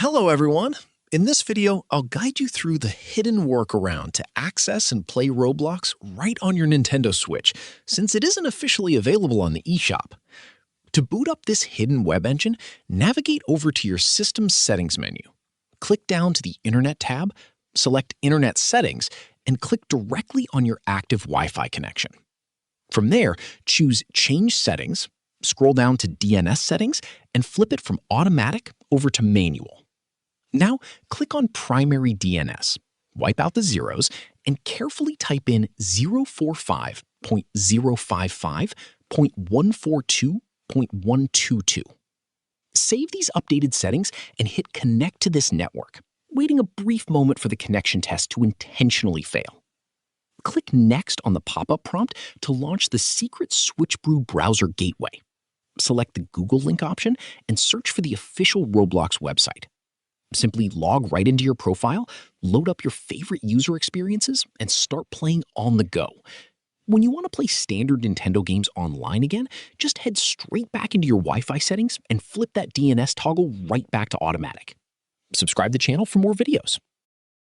Hello everyone! In this video, I'll guide you through the hidden workaround to access and play Roblox right on your Nintendo Switch, since it isn't officially available on the eShop. To boot up this hidden web engine, navigate over to your System Settings menu. Click down to the Internet tab, select Internet Settings, and click directly on your active Wi-Fi connection. From there, choose Change Settings, scroll down to DNS Settings, and flip it from Automatic over to Manual. Now, click on Primary DNS, wipe out the zeros, and carefully type in 045.055.142.122. Save these updated settings and hit Connect to this network, waiting a brief moment for the connection test to intentionally fail. Click Next on the pop-up prompt to launch the secret Switchbrew browser gateway. Select the Google link option and search for the official Roblox website. Simply log right into your profile, load up your favorite user experiences, and start playing on the go. When you want to play standard Nintendo games online again, just head straight back into your Wi-Fi settings and flip that DNS toggle right back to automatic. Subscribe to the channel for more videos.